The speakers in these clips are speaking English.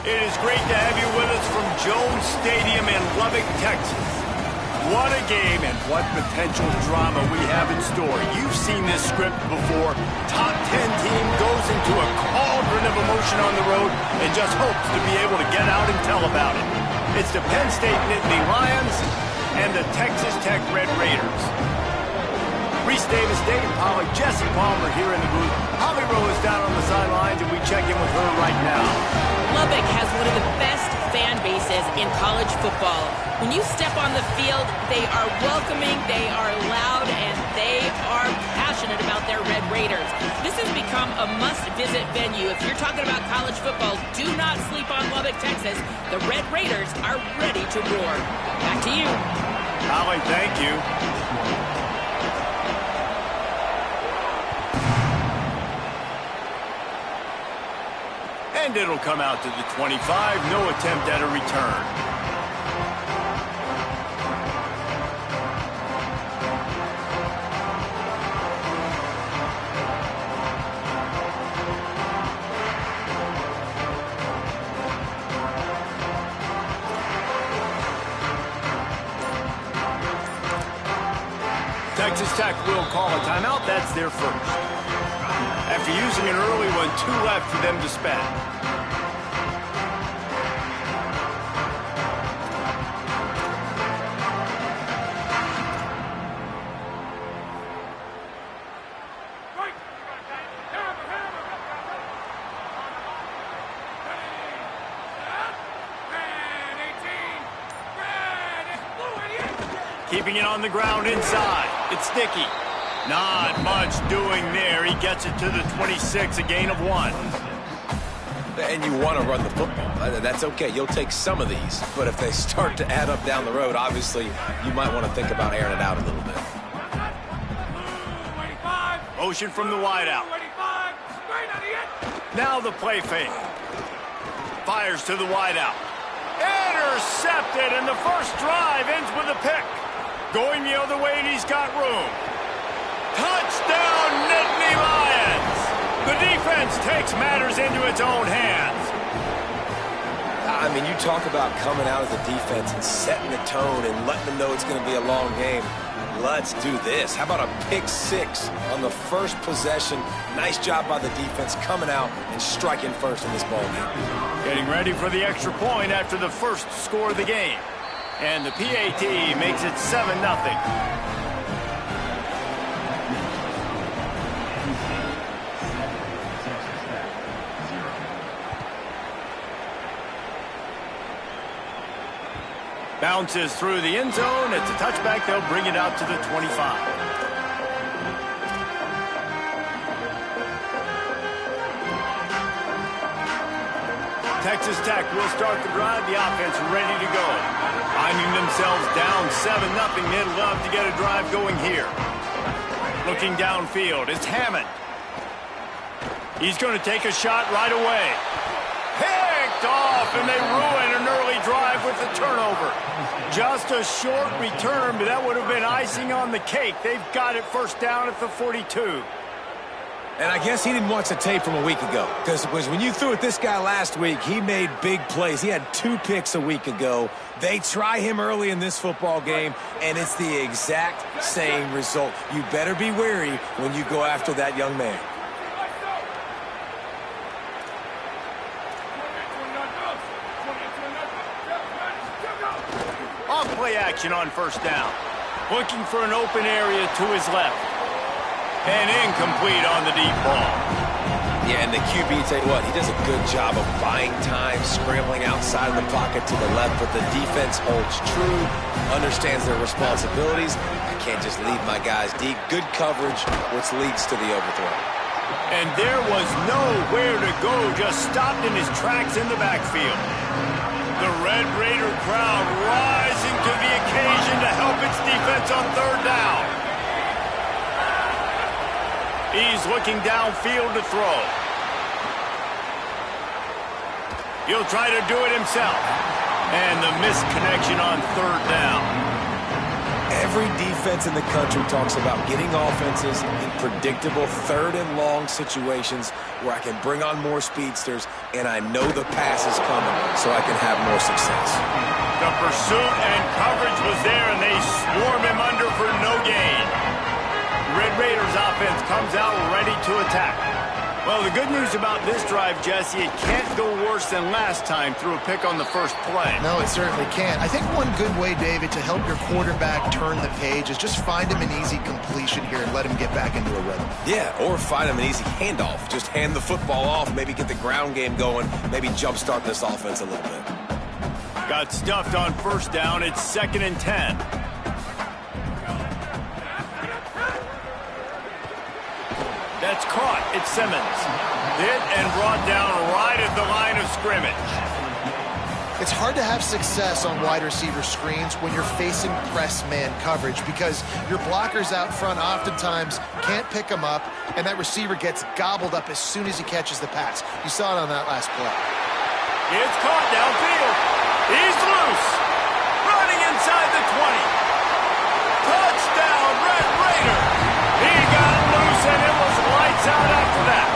It is great to have you with us from Jones Stadium in Lubbock, Texas. What a game and what potential drama we have in store. You've seen this script before. Top 10 team goes into a cauldron of emotion on the road and just hopes to be able to get out and tell about it. It's the Penn State Nittany Lions and the Texas Tech Red Raiders. Reese Davis, Dave Pollock, Jesse Palmer here in the booth. Holly Rowe is down on the sidelines, and we check in with her right now. Lubbock has one of the best fan bases in college football. When you step on the field, they are welcoming, they are loud, and they are passionate about their Red Raiders. This has become a must-visit venue. If you're talking about college football, do not sleep on Lubbock, Texas. The Red Raiders are ready to roar. Back to you. Holly, thank you. And it'll come out to the 25. No attempt at a return. Texas Tech will call a timeout. That's their first. After using an early one, 2 left for them to spend. Keeping it on the ground inside. It's sticky. Not much doing there. He gets it to the 26, a gain of 1. And you want to run the football. That's okay. You'll take some of these. But if they start to add up down the road, obviously, you might want to think about airing it out a little bit. Motion from the wideout. Now the play fake. Fires to the wideout. Intercepted, and the first drive ends with a pick. Going the other way, and he's got room. Touchdown, Nittany Lions! The defense takes matters into its own hands. I mean, you talk about coming out as a defense and setting the tone and letting them know it's going to be a long game. Let's do this. How about a pick 6 on the first possession? Nice job by the defense coming out and striking first in this ball game. Getting ready for the extra point after the first score of the game. And the PAT makes it 7-0. Bounces through the end zone. It's a touchback. They'll bring it out to the 25. Texas Tech will start the drive. The offense ready to go. Finding themselves down 7-0. They'd love to get a drive going here. Looking downfield. It's Hammond. He's going to take a shot right away. Picked off, and they ruin an early drive with the turnover. Just a short return, but that would have been icing on the cake. They've got it first down at the 42. And I guess he didn't watch the tape from a week ago. Because when you threw at this guy last week, he made big plays. He had 2 picks a week ago. They try him early in this football game, and it's the exact same result. You better be wary when you go after that young man. Off play action on first down. Looking for an open area to his left. And incomplete on the deep ball. Yeah, and the QB, tell you what, he does a good job of buying time, scrambling outside of the pocket to the left, but the defense holds true, understands their responsibilities. I can't just leave my guys deep. Good coverage, which leads to the overthrow. And there was nowhere to go, just stopped in his tracks in the backfield. The Red Raider crowd rising to the occasion to help its defense on third down. He's looking downfield to throw. He'll try to do it himself. And the missed connection on third down. Every defense in the country talks about getting offenses in predictable third and long situations where I can bring on more speedsters and I know the pass is coming so I can have more success. The pursuit and coverage was there, and they swarm him under for no gain. Red Raiders offense comes out ready to attack. Well, the good news about this drive, Jesse, it can't go worse than last time through a pick on the first play. No, it certainly can't. I think one good way, David, to help your quarterback turn the page is just find him an easy completion here and let him get back into a rhythm. Yeah, or find him an easy handoff. Just hand the football off, maybe get the ground game going, maybe jumpstart this offense a little bit. Got stuffed on first down. It's 2nd and 10. That's caught. It's Simmons. Hit and brought down right at the line of scrimmage. It's hard to have success on wide receiver screens when you're facing press man coverage because your blockers out front oftentimes can't pick them up, and that receiver gets gobbled up as soon as he catches the pass. You saw it on that last play. It's caught downfield. He's loose. Running inside the 20. Touchdown, Red Raider. He got loose, and it was lights out after that.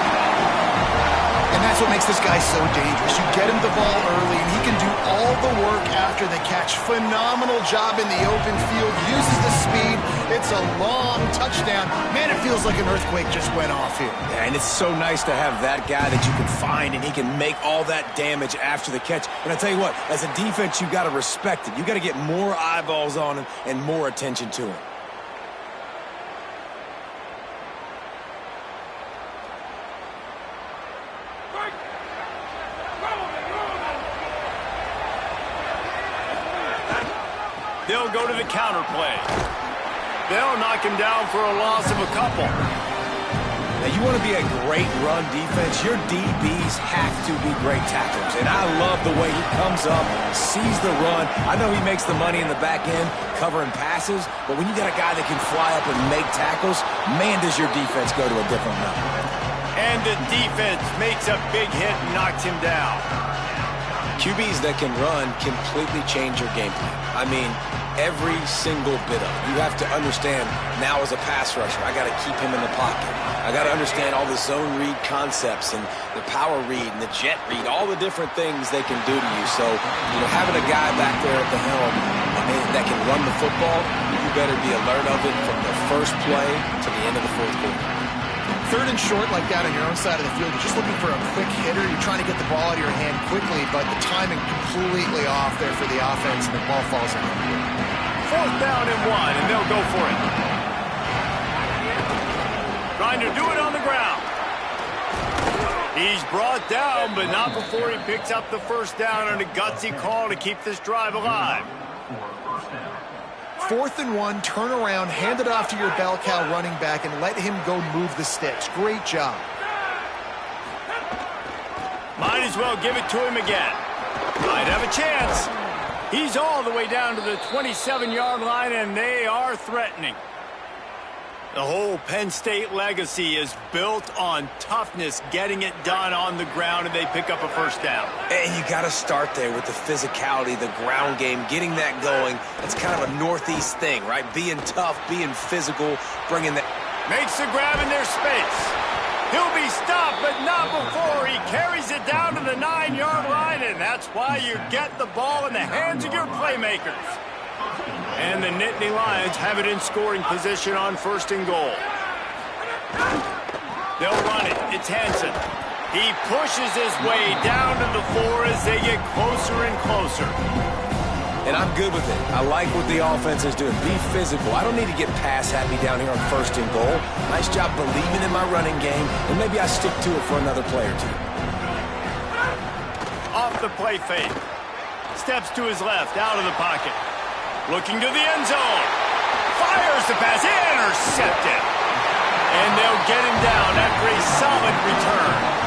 And that's what makes this guy so dangerous. You get him the ball early, and he can do all the work after the catch. Phenomenal job in the open field. Uses the speed. It's a long touchdown. Man, it feels like an earthquake just went off here. Yeah, and it's so nice to have that guy that you can find, and he can make all that damage after the catch. But I tell you what, as a defense, you got to respect it. You got to get more eyeballs on him and more attention to him. They'll go to the counter play. They'll knock him down for a loss of a couple. Now, you want to be a great run defense, your DBs have to be great tacklers. And I love the way he comes up, sees the run. I know he makes the money in the back end covering passes, but when you got a guy that can fly up and make tackles, man, does your defense go to a different level. And the defense makes a big hit and knocks him down. QBs that can run completely change your game plan. I mean, every single bit of it. You have to understand now as a pass rusher, I got to keep him in the pocket. I got to understand all the zone read concepts and the power read and the jet read, all the different things they can do to you. So, having a guy back there at the helm that can run the football, you better be alert of it from the first play to the end of the fourth quarter. 3rd and short like that on your own side of the field, you're just looking for a quick hitter. You're trying to get the ball out of your hand quickly, but the timing completely off there for the offense, and the ball falls in. 4th down and 1, and they'll go for it. Trying to do it on the ground. He's brought down, but not before he picks up the first down on a gutsy call to keep this drive alive. 4th and 1, turn around, hand it off to your bell cow running back, and let him go move the sticks. Great job. Might as well give it to him again. Might have a chance. He's all the way down to the 27-yard line, and they are threatening. The whole Penn State legacy is built on toughness, getting it done on the ground, and they pick up a first down. And you got to start there with the physicality, the ground game, getting that going. That's kind of a Northeast thing, right? Being tough, being physical, bringing that. Makes the grab in their space. He'll be stopped, but not before he carries it down to the 9-yard line, and that's why you get the ball in the hands of your playmakers. And the Nittany Lions have it in scoring position on 1st and goal. They'll run it. It's Hansen. He pushes his way down to the 4 as they get closer and closer. And I'm good with it. I like what the offense is doing. Be physical. I don't need to get pass happy down here on 1st and goal. Nice job believing in my running game, and maybe I stick to it for another play or two. Off the play fake. Steps to his left, out of the pocket. Looking to the end zone. Fires the pass. Intercepted. And they'll get him down after a solid return.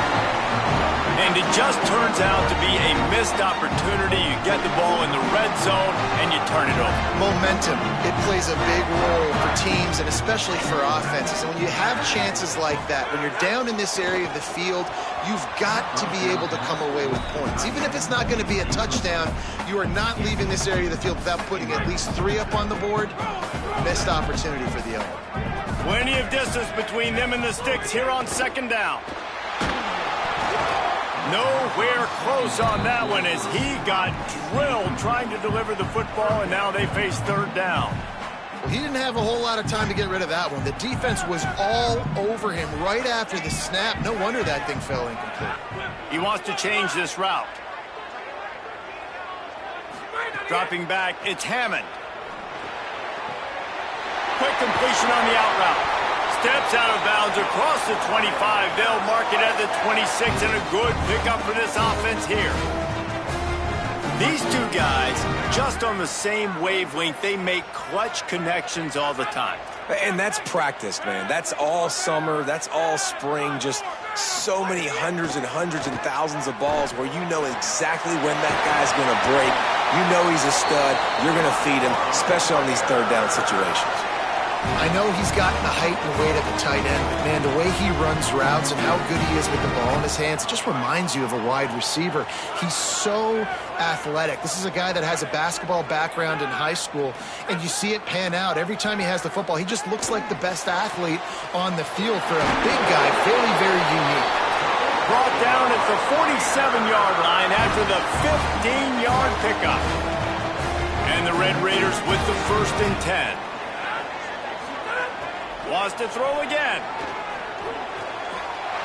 And it just turns out to be a missed opportunity. You get the ball in the red zone, and you turn it over. Momentum. It plays a big role for teams and especially for offenses. And when you have chances like that, when you're down in this area of the field, you've got to be able to come away with points. Even if it's not going to be a touchdown, You are not leaving this area of the field without putting at least 3 up on the board. Missed opportunity for the owner. Plenty of distance between them and the sticks here on second down. Nowhere close on that one as he got drilled trying to deliver the football, and now they face third down. Well, he didn't have a whole lot of time to get rid of that one. The defense was all over him right after the snap. No wonder that thing fell incomplete. He wants to change this route. Dropping back, it's Hammond. Quick completion on the out route. Steps out of bounds across the 25. They'll mark it at the 26, and a good pickup for this offense here. These two guys, just on the same wavelength, they make clutch connections all the time. And that's practiced, man. That's all summer. That's all spring. Just so many hundreds and thousands of balls where you know exactly when that guy's going to break. You know he's a stud. You're going to feed him, especially on these third down situations. I know he's got the height and weight at the tight end, but, man, the way he runs routes and how good he is with the ball in his hands, it just reminds you of a wide receiver. He's so athletic. This is a guy that has a basketball background in high school, and you see it pan out. Every time he has the football, he just looks like the best athlete on the field for a big guy. Very, very unique. Brought down at the 47-yard line after the 15-yard pickup. And the Red Raiders with the 1st and 10. Wants to throw again.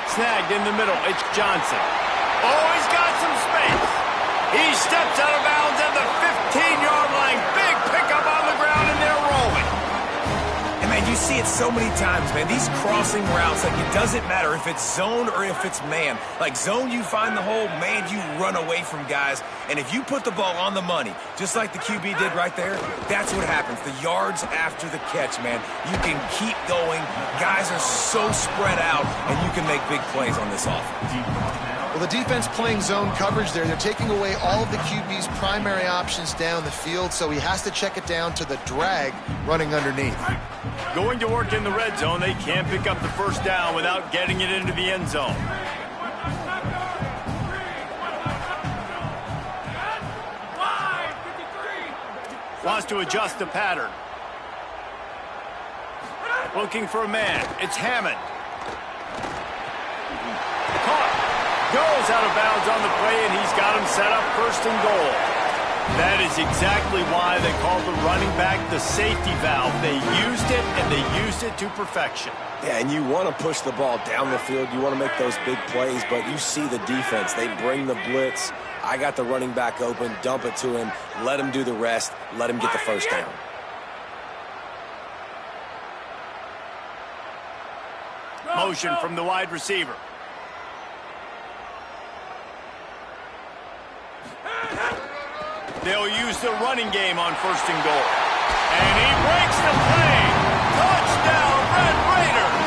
Snagged in the middle. It's Johnson. Oh, he's got some space. He steps out of bounds at the 15-yard line. Big pickup on the ground, and they're rolling. And, man, you see it so many times, man. These crossing routes, like, it doesn't matter if it's zone or if it's man. Like, zone, you find the hole. Man, you run away from guys. And if you put the ball on the money, just like the QB did right there, that's what happens. The yards after the catch, man. You can keep going. Guys are so spread out, and you can make big plays on this offense. Well, the defense playing zone coverage there. They're taking away all of the QB's primary options down the field, so he has to check it down to the drag running underneath. Going to work in the red zone, they can't pick up the 1st down without getting it into the end zone. Wants to adjust the pattern. Looking for a man. It's Hammond. Caught. Goes out of bounds on the play, and he's got him set up 1st and goal. That is exactly why they call the running back the safety valve. They used it, and they used it to perfection. Yeah, and you want to push the ball down the field. You want to make those big plays, but you see the defense. They bring the blitz. I got the running back open, dump it to him, let him do the rest, let him get the 1st down. Motion from the wide receiver. They'll use the running game on 1st and goal. And he breaks the play. Touchdown, Red Raiders.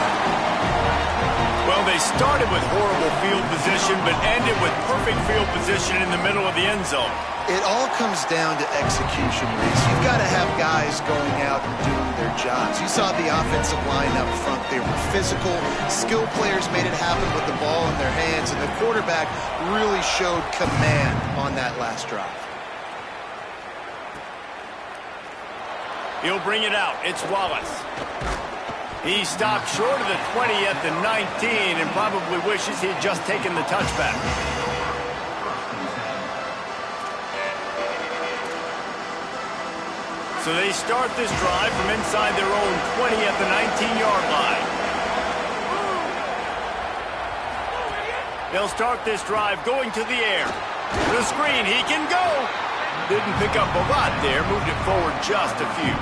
Well, they started with horrible field position, but ended with perfect field position in the middle of the end zone. It all comes down to execution, Reese. You've got to have guys going out and doing their jobs. You saw the offensive line up front. They were physical. Skilled players made it happen with the ball in their hands, and the quarterback really showed command on that last drive. He'll bring it out. It's Wallace. He stopped short of the 20 at the 19 and probably wishes he had just taken the touchback. So they start this drive from inside their own 20 at the 19-yard line. They'll start this drive going to the air. The screen, he can go. Didn't pick up a lot there, moved it forward just a few.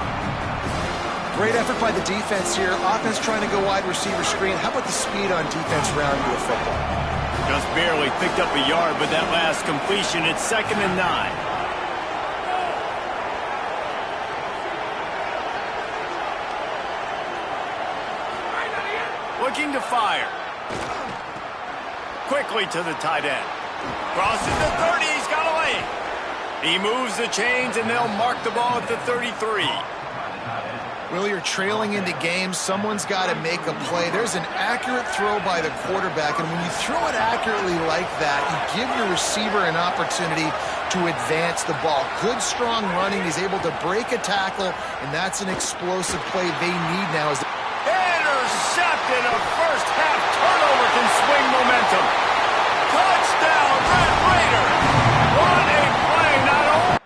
Great effort by the defense here. Offense trying to go wide receiver screen. How about the speed on defense round you a football? Just barely picked up a yard with that last completion. It's 2nd and 9. Looking to fire. Quickly to the tight end. Crosses the 30. He's got away. He moves the chains, and they'll mark the ball at the 33. Well, you're trailing in the game. Someone's got to make a play. There's an accurate throw by the quarterback, and when you throw it accurately like that, you give your receiver an opportunity to advance the ball. Good, strong running. He's able to break a tackle, and that's an explosive play they need now. Intercepted. A first-half turnover can swing momentum. Touchdown, Red Raiders. What a play, not only.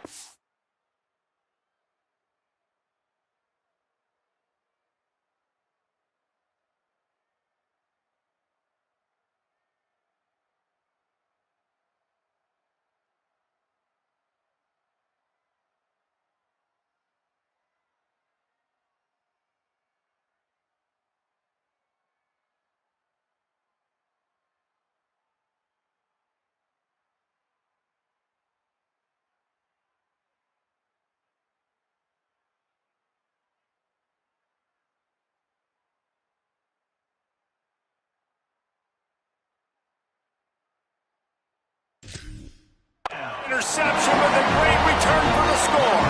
Interception with a great return for the score.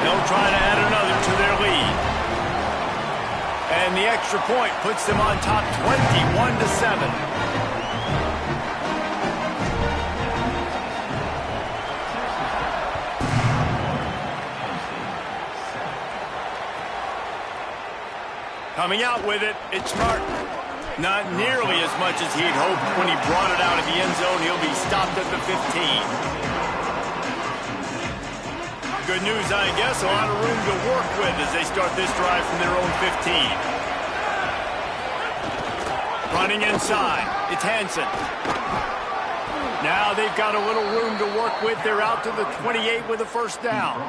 They'll try to add another to their lead. And the extra point puts them on top 21-7. Coming out with it, it's Martin. Not nearly as much as he'd hoped when he brought it out of the end zone. He'll be stopped at the 15. Good news, I guess. A lot of room to work with as they start this drive from their own 15. Running inside. It's Hansen. Now they've got a little room to work with. They're out to the 28 with a first down.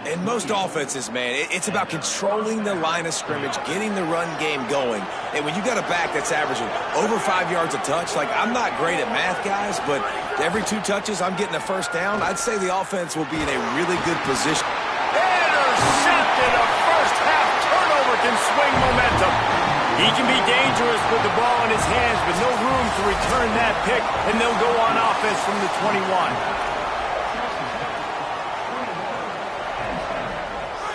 In most offenses, man, it's about controlling the line of scrimmage, getting the run game going. And when you got a back that's averaging over 5 yards a touch, like, I'm not great at math, guys, but every 2 touches I'm getting a first down, I'd say the offense will be in a really good position. Intercepted. A first-half turnover can swing momentum. He can be dangerous with the ball in his hands, but no room to return that pick, and they'll go on offense from the 21.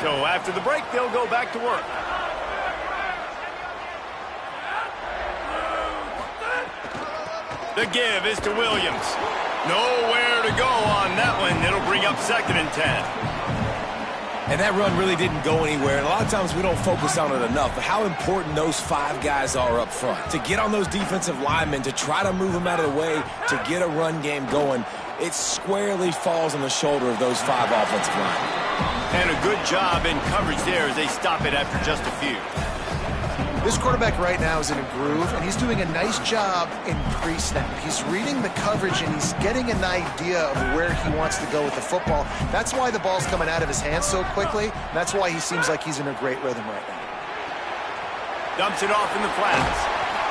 So after the break, they'll go back to work. The give is to Williams. Nowhere to go on that one. It'll bring up 2nd and 10. And that run really didn't go anywhere. And a lot of times we don't focus on it enough, but how important those 5 guys are up front. To get on those defensive linemen, to try to move them out of the way, to get a run game going, it squarely falls on the shoulder of those 5 offensive linemen. And a good job in coverage there as they stop it after just a few. This quarterback right now is in a groove, and he's doing a nice job in pre-snap. He's reading the coverage, and he's getting an idea of where he wants to go with the football. That's why the ball's coming out of his hands so quickly. That's why he seems like he's in a great rhythm right now. Dumps it off in the flats.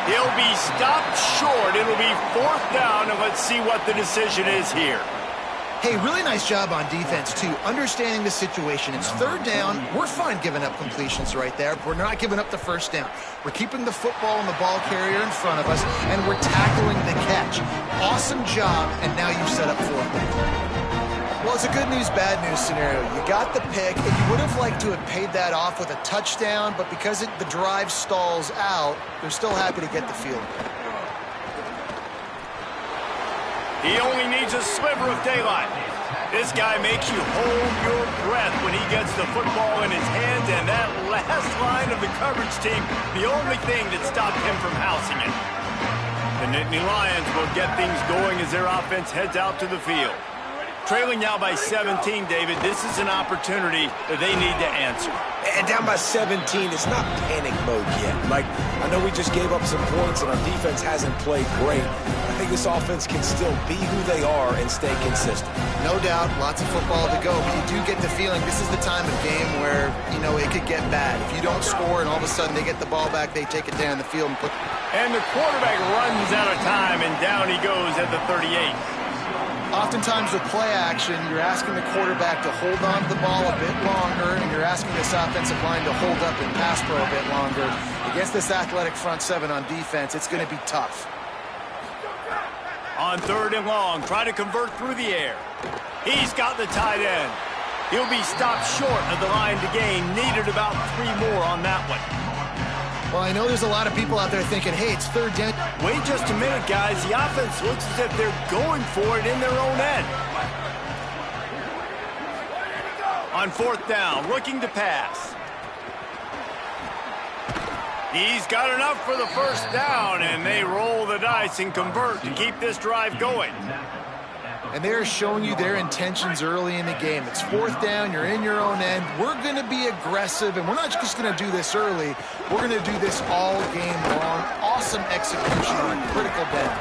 He'll be stopped short. It'll be 4th down, and let's see what the decision is here. Hey, really nice job on defense, too, understanding the situation. It's 3rd down. We're fine giving up completions right there. We're not giving up the first down. We're keeping the football and the ball carrier in front of us, and we're tackling the catch. Awesome job, and now you've set up 4th down. Well, it's a good news, bad news scenario. You got the pick, and you would have liked to have paid that off with a touchdown, but because the drive stalls out, they're still happy to get the field. He only needs a sliver of daylight. This guy makes you hold your breath when he gets the football in his hands, and that last line of the coverage team, the only thing that stopped him from housing it. The Nittany Lions will get things going as their offense heads out to the field. Trailing now by 17, David, this is an opportunity that they need to answer. And down by 17, it's not panic mode yet. Like, I know we just gave up some points and our defense hasn't played great. I think this offense can still be who they are and stay consistent. No doubt, lots of football to go, but you do get the feeling this is the time of game where, it could get bad. If you don't score and all of a sudden they get the ball back, they take it down the field and put... And the quarterback runs out of time, and down he goes at the 38. Oftentimes with play action, you're asking the quarterback to hold on to the ball a bit longer, and you're asking this offensive line to hold up and pass pro a bit longer. Against this athletic front 7 on defense, it's going to be tough. On 3rd and long, try to convert through the air. He's got the tight end. He'll be stopped short of the line to gain. Needed about 3 more on that one. Well, I know there's a lot of people out there thinking, hey, it's third down. Wait just a minute, guys. The offense looks as if they're going for it in their own end. On fourth down, looking to pass. He's got enough for the first down, and they roll the dice and convert to keep this drive going. And they're showing you their intentions early in the game. It's fourth down, you're in your own end. We're going to be aggressive, and we're not just going to do this early. We're going to do this all game long. Awesome execution on a critical down.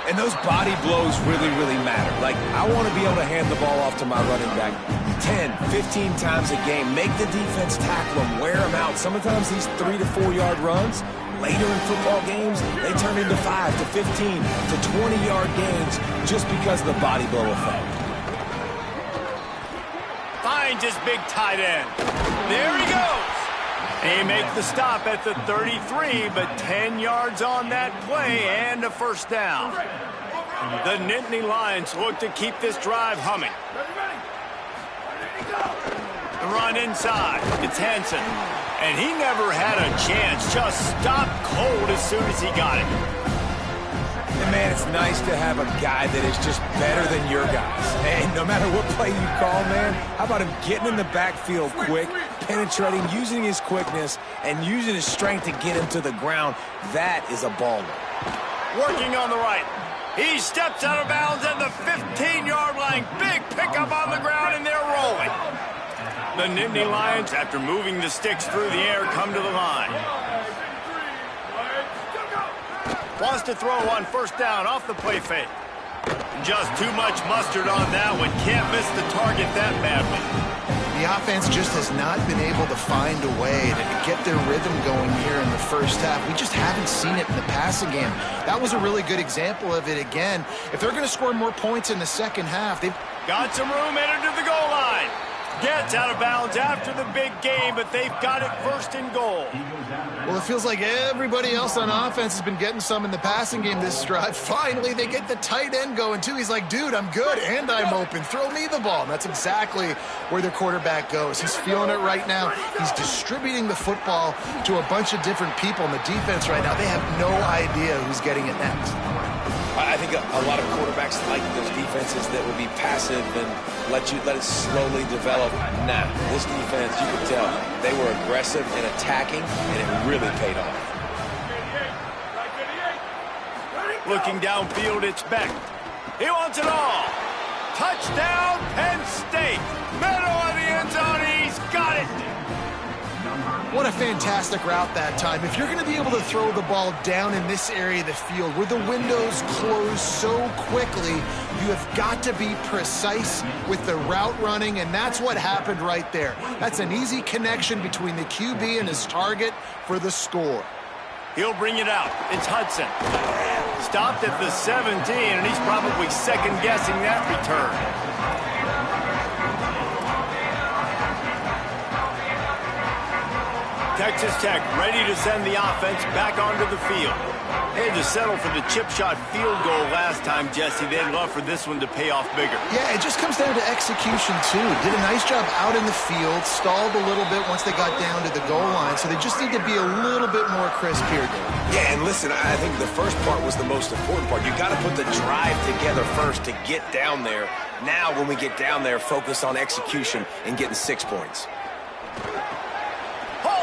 And those body blows really, really matter. Like, I want to be able to hand the ball off to my running back 10, 15 times a game. Make the defense tackle them, wear them out. Sometimes these 3 to 4 yard runs, later in football games, they turn into 5 to 15 to 20-yard gains just because of the body blow effect. Finds his big tight end. There he goes. They make the stop at the 33, but 10 yards on that play and a first down. The Nittany Lions look to keep this drive humming. The run inside. It's Hansen. And he never had a chance. Just stopped cold as soon as he got it. And, man, it's nice to have a guy that is just better than your guys. Hey, no matter what play you call, man, how about him getting in the backfield quick, penetrating, using his quickness, and using his strength to get him to the ground? That is a baller. Working on the right. He steps out of bounds at the 15-yard line. Big pickup on the ground, and they're rolling. The Nittany Lions, after moving the sticks through the air, come to the line. Wants to throw on first down off the play fake. Just too much mustard on that one. Can't miss the target that badly. The offense just has not been able to find a way to get their rhythm going here in the first half. We just haven't seen it in the passing game. That was a really good example of it again. If they're going to score more points in the second half, they've got some room headed to the goal line. Gets out of bounds after the big game, but they've got it first and goal. Well, it feels like everybody else on offense has been getting some in the passing game this drive. Finally, they get the tight end going, too. He's like, dude, I'm good, and I'm open. Throw me the ball. And that's exactly where their quarterback goes. He's feeling it right now. He's distributing the football to a bunch of different people in the defense right now. They have no idea who's getting it next. I think a lot of quarterbacks like those defenses that will be passive and let it slowly develop. Nah, this defense, you can tell, they were aggressive and attacking, and it really paid off. Looking downfield, it's Beck. He wants it all. Touchdown, Penn State. Middle of the end zone, he's got it. What a fantastic route that time. If you're going to be able to throw the ball down in this area of the field where the windows close so quickly, you have got to be precise with the route running, and that's what happened right there. That's an easy connection between the QB and his target for the score. He'll bring it out. It's Hudson. Stopped at the 17, and he's probably second-guessing that return. Texas Tech ready to send the offense back onto the field. They had to settle for the chip shot field goal last time, Jesse. They'd love for this one to pay off bigger. Yeah, it just comes down to execution, too. Did a nice job out in the field, stalled a little bit once they got down to the goal line, so they just need to be a little bit more crisp here, Dave. Yeah, and listen, I think the first part was the most important part. You got to put the drive together first to get down there. Now, when we get down there, focus on execution and getting 6 points.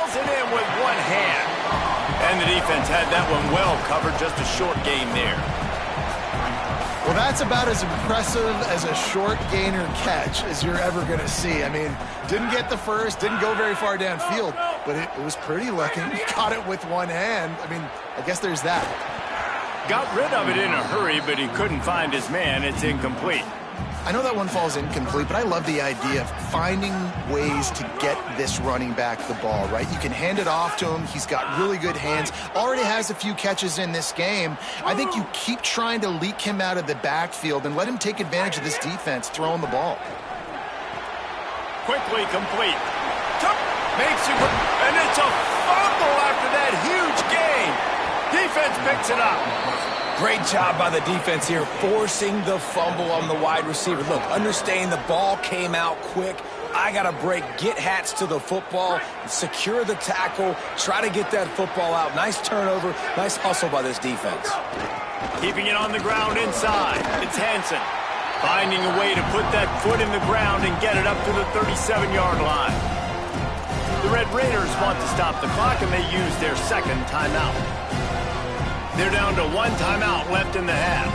It in with one hand. And the defense had that one well covered. Just a short gain there. Well, that's about as impressive as a short gainer catch as you're ever going to see. I mean, didn't get the first, didn't go very far downfield, but it was pretty lucky. He caught it with one hand. I mean, I guess there's that. Got rid of it in a hurry, but he couldn't find his man. It's incomplete. I know that one falls incomplete, but I love the idea of finding ways to get this running back the ball, right? You can hand it off to him. He's got really good hands. Already has a few catches in this game. I think you keep trying to leak him out of the backfield and let him take advantage of this defense throwing the ball. Quickly complete. Makes it, and it's a fumble after that huge gain. Defense picks it up. Great job by the defense here, forcing the fumble on the wide receiver. Look, understanding the ball came out quick. I got to break, get Hats to the football, secure the tackle, try to get that football out. Nice turnover, nice hustle by this defense. Keeping it on the ground inside. It's Hansen. Finding a way to put that foot in the ground and get it up to the 37-yard line. The Red Raiders want to stop the clock, and they use their second timeout. They're down to one timeout left in the half.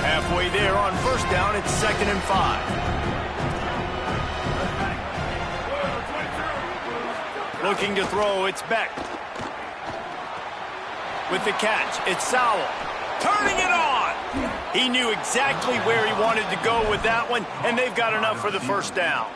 Halfway there on first down, it's 2nd and 5. Looking to throw, it's Beck. With the catch, it's Sowell. Turning it on! He knew exactly where he wanted to go with that one, and they've got enough for the first down.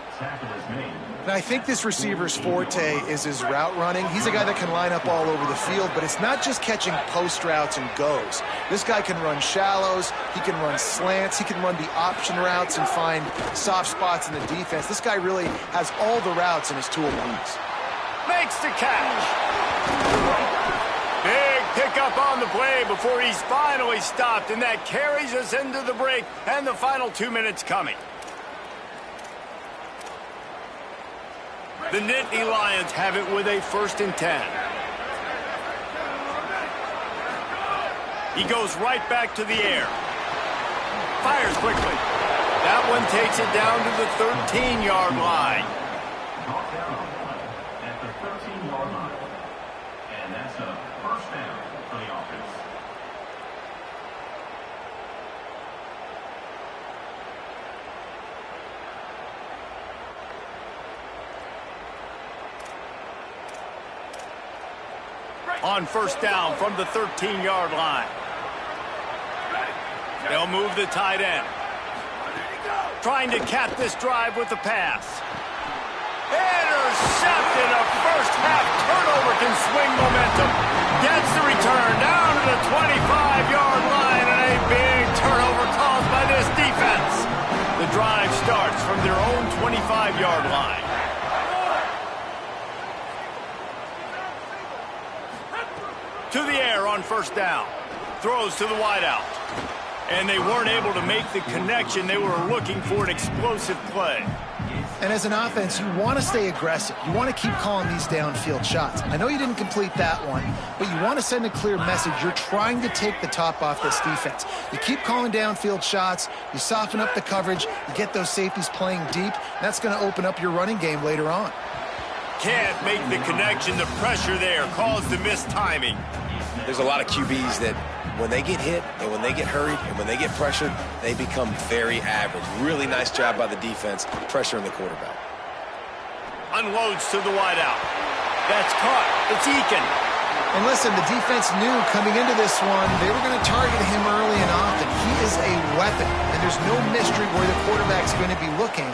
And I think this receiver's forte is his route running. He's a guy that can line up all over the field, but it's not just catching post routes and goes. This guy can run shallows, he can run slants, he can run the option routes and find soft spots in the defense. This guy really has all the routes in his toolbox. Makes the catch. Big pickup on the play before he's finally stopped, and that carries us into the break and the final 2 minutes coming. The Nittany Lions have it with a 1st and 10. He goes right back to the air. Fires quickly. That one takes it down to the 13-yard line. And that's a first down for the offense. On first down from the 13-yard line. They'll move the tight end. Trying to cap this drive with the pass. Intercepted. A first-half turnover can swing momentum. Gets the return down to the 25-yard line, and a big turnover caused by this defense. The drive starts from their own 25-yard line. To the air on first down. Throws to the wideout. And they weren't able to make the connection. They were looking for an explosive play. And as an offense, you want to stay aggressive. You want to keep calling these downfield shots. I know you didn't complete that one, but you want to send a clear message. You're trying to take the top off this defense. You keep calling downfield shots. You soften up the coverage. You get those safeties playing deep. That's going to open up your running game later on. Can't make the connection. The pressure there caused the missed timing. There's a lot of QBs that when they get hit and when they get hurried and when they get pressured, they become very average. Really nice job by the defense, pressuring the quarterback. Unloads to the wideout. That's caught. It's Eakin. And listen, the defense knew coming into this one, they were going to target him early and often. He is a weapon, and there's no mystery where the quarterback's going to be looking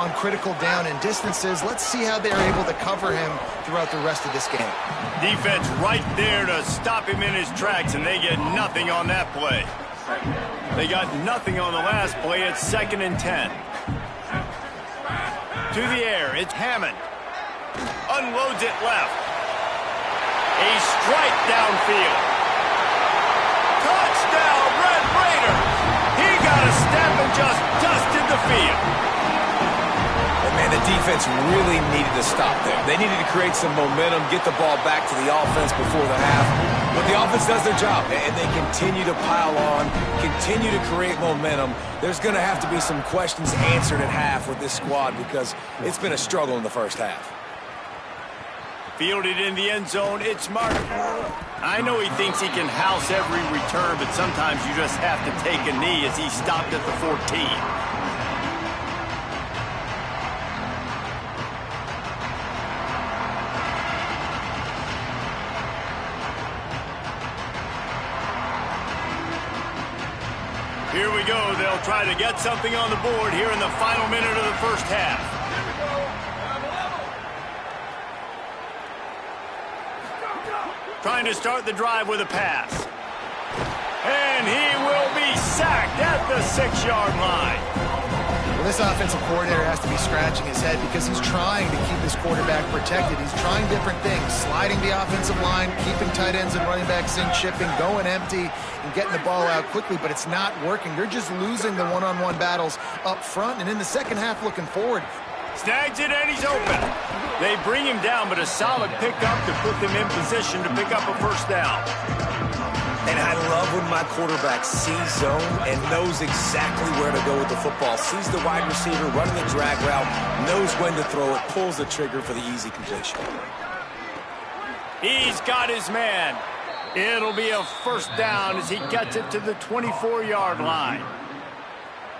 on critical down and distances. Let's see how they're able to cover him throughout the rest of this game. Defense right there to stop him in his tracks, and they get nothing on that play. They got nothing on the last play. It's 2nd and 10. To the air, it's Hammond. Unloads it left. A strike downfield. Touchdown, Red Raiders! He got a step and just dusted the field. And man, the defense really needed to stop there. They needed to create some momentum, get the ball back to the offense before the half. But the offense does their job, and they continue to pile on, continue to create momentum. There's going to have to be some questions answered at half with this squad because it's been a struggle in the first half. Fielded in the end zone, it's Martin. I know he thinks he can house every return, but sometimes you just have to take a knee as he stopped at the 14. Here we go. They'll try to get something on the board here in the final minute of the first half. Trying to start the drive with a pass. And he will be sacked at the 6-yard line. Well, this offensive coordinator has to be scratching his head because he's trying to keep his quarterback protected. He's trying different things, sliding the offensive line, keeping tight ends and running backs in, chipping, going empty, and getting the ball out quickly, but it's not working. They're just losing the one-on-one battles up front, and in the second half looking forward. Snags it, and he's open. They bring him down, but a solid pickup to put them in position to pick up a first down. And I love when my quarterback sees zone and knows exactly where to go with the football. Sees the wide receiver running the drag route, knows when to throw it, pulls the trigger for the easy completion. He's got his man. It'll be a first down as he gets it to the 24-yard line.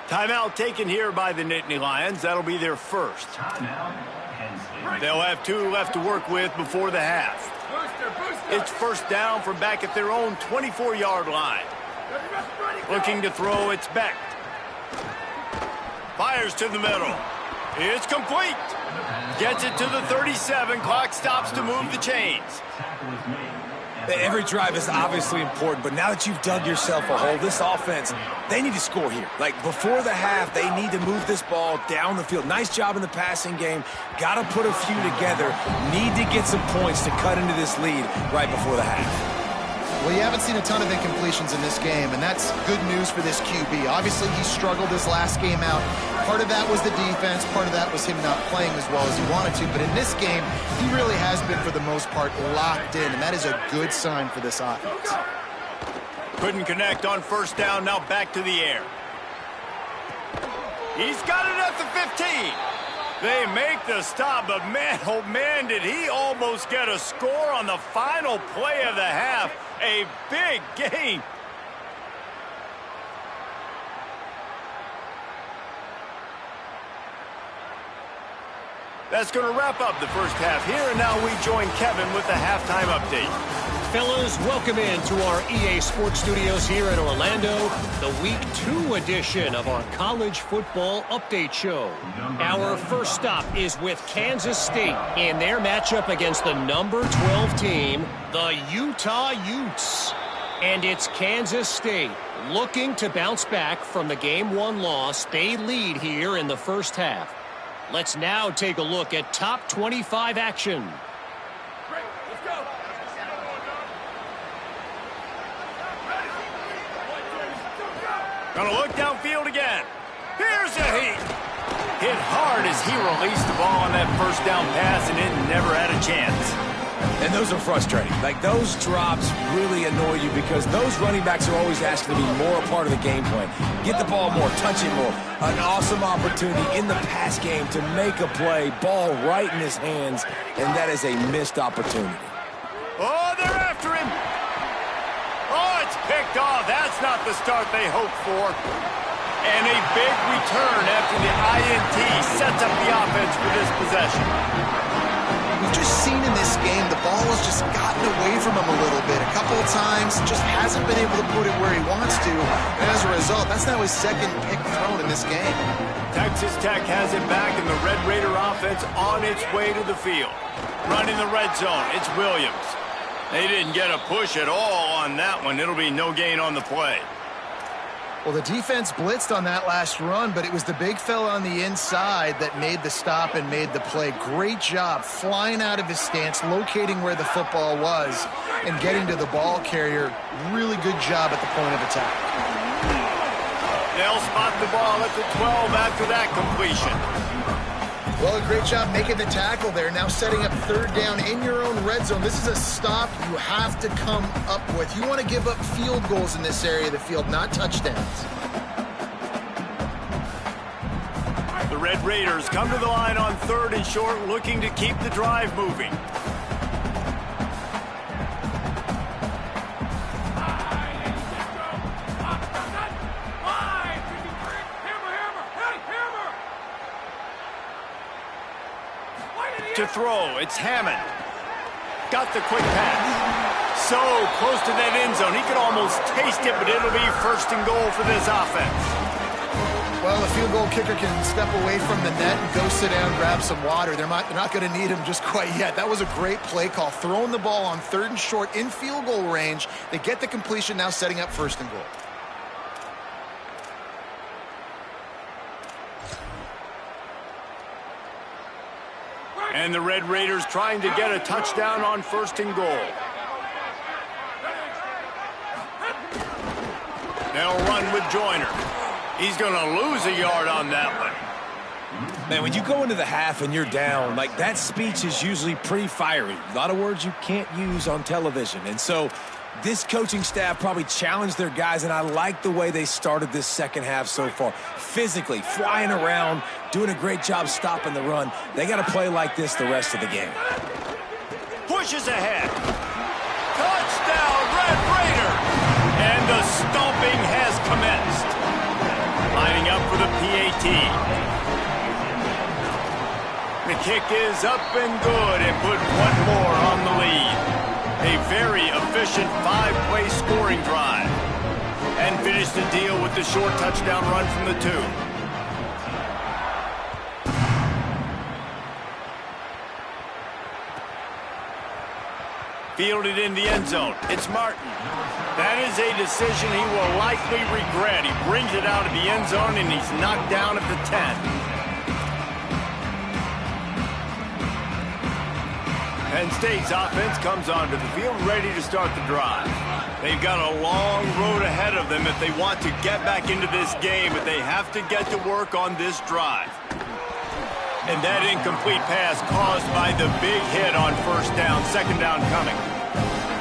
Timeout taken here by the Nittany Lions. That'll be their first. They'll have 2 left to work with before the half. It's first down from back at their own 24-yard line. Looking to throw, it's Beck. Fires to the middle. It's complete. Gets it to the 37. Clock stops to move the chains. Every drive is obviously important, but now that you've dug yourself a hole, this offense, they need to score here. Like, before the half, they need to move this ball down the field. Nice job in the passing game. Got to put a few together. Need to get some points to cut into this lead right before the half. Well, you haven't seen a ton of incompletions in this game, and that's good news for this QB. Obviously, he struggled his last game out. Part of that was the defense. Part of that was him not playing as well as he wanted to. But in this game, he really has been, for the most part, locked in, and that is a good sign for this offense. Couldn't connect on first down. Now back to the air. He's got it at the 15. They make the stop, but man, oh man, did he almost get a score on the final play of the half. A big game. That's going to wrap up the first half here, and now we join Kevin with the halftime update. Fellas, welcome into our EA Sports Studios here in Orlando, the Week 2 edition of our College Football Update Show. Our first stop is with Kansas State in their matchup against the number 12 team, the Utah Utes. And it's Kansas State looking to bounce back from the Game 1 loss. They lead here in the first half. Let's now take a look at top 25 action. Gonna look downfield again. Here's a hit. Hit hard as he released the ball on that first down pass, and it never had a chance. And those are frustrating. Like, those drops really annoy you because those running backs are always asking to be more a part of the game plan. Get the ball more, touch it more. An awesome opportunity in the pass game to make a play, ball right in his hands, and that is a missed opportunity. Oh, they're after him. Oh, it's picked off. That's not the start they hoped for. And a big return after the INT sets up the offense for this possession. We've just seen in this game the ball has just gotten away from him a little bit. A couple of times, just hasn't been able to put it where he wants to. And as a result, that's now his second pick thrown in this game. Texas Tech has it back, and the Red Raider offense on its way to the field. Running the red zone, it's Williams. They didn't get a push at all on that one. It'll be no gain on the play. Well, the defense blitzed on that last run, but it was the big fella on the inside that made the stop and made the play. Great job flying out of his stance, locating where the football was, and getting to the ball carrier. Really good job at the point of attack. They'll spot the ball at the 12 after that completion. Well, a great job making the tackle there. Now setting up third down in your own red zone. This is a stop you have to come up with. You want to give up field goals in this area of the field, not touchdowns. The Red Raiders come to the line on third and short, looking to keep the drive moving. To throw, it's Hammond. Got the quick pass. So close to that end zone, he could almost taste it, but it'll be first and goal for this offense. Well, the field goal kicker can step away from the net and go sit down, grab some water. They're not going to need him just quite yet. That was a great play call. Throwing the ball on third and short in field goal range. They get the completion, now setting up first and goal. And the Red Raiders trying to get a touchdown on 1st and goal. They'll run with Joyner. He's going to lose a yard on that one. Man, when you go into the half and you're down, like, that speech is usually pretty fiery. A lot of words you can't use on television. And so this coaching staff probably challenged their guys, and I like the way they started this second half so far. Physically, flying around, doing a great job stopping the run. They got to play like this the rest of the game. Pushes ahead. Touchdown, Red Raider! And the stomping has commenced. Lining up for the PAT. The kick is up and good and put one more on the lead. A very efficient 5-play scoring drive. And finish the deal with the short touchdown run from the 2. Fielded in the end zone. It's Martin. That is a decision he will likely regret. He brings it out of the end zone and he's knocked down at the 10. Penn State's offense comes onto the field ready to start the drive. They've got a long road ahead of them if they want to get back into this game, but they have to get to work on this drive. And that incomplete pass caused by the big hit on 1st down, 2nd down coming.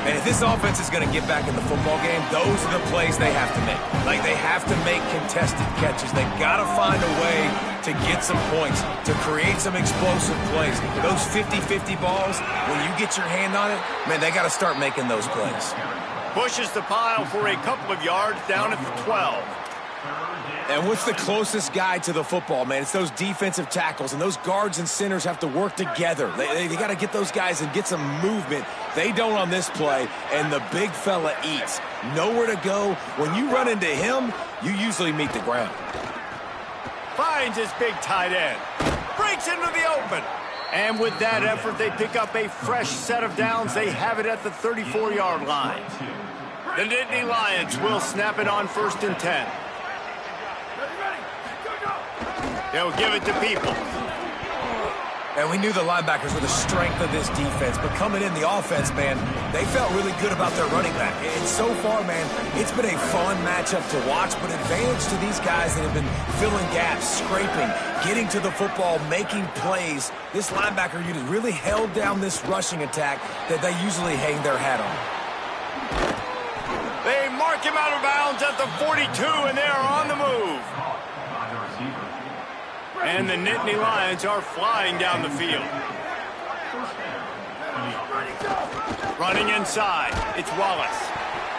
And if this offense is going to get back in the football game, those are the plays they have to make. Like, they have to make contested catches. They got to find a way to get some points, to create some explosive plays. Those 50-50 balls, when you get your hand on it, man, they got to start making those plays. Pushes the pile for a couple of yards down at the 12. And what's the closest guy to the football, man? It's those defensive tackles, and those guards and centers have to work together. They got to get those guys and get some movement. They don't on this play, and the big fella eats. Nowhere to go. When you run into him, you usually meet the ground. Finds his big tight end. Breaks into the open. And with that effort, they pick up a fresh set of downs. They have it at the 34-yard line. The Nittany Lions will snap it on 1st and 10. They'll give it to People. And we knew the linebackers were the strength of this defense, but coming in the offense, man, they felt really good about their running back. And so far, man, it's been a fun matchup to watch, but advantage to these guys that have been filling gaps, scraping, getting to the football, making plays. This linebacker unit really held down this rushing attack that they usually hang their hat on. They mark him out of bounds at the 42, and they are on the move. And the Nittany Lions are flying down the field. Running inside. It's Wallace.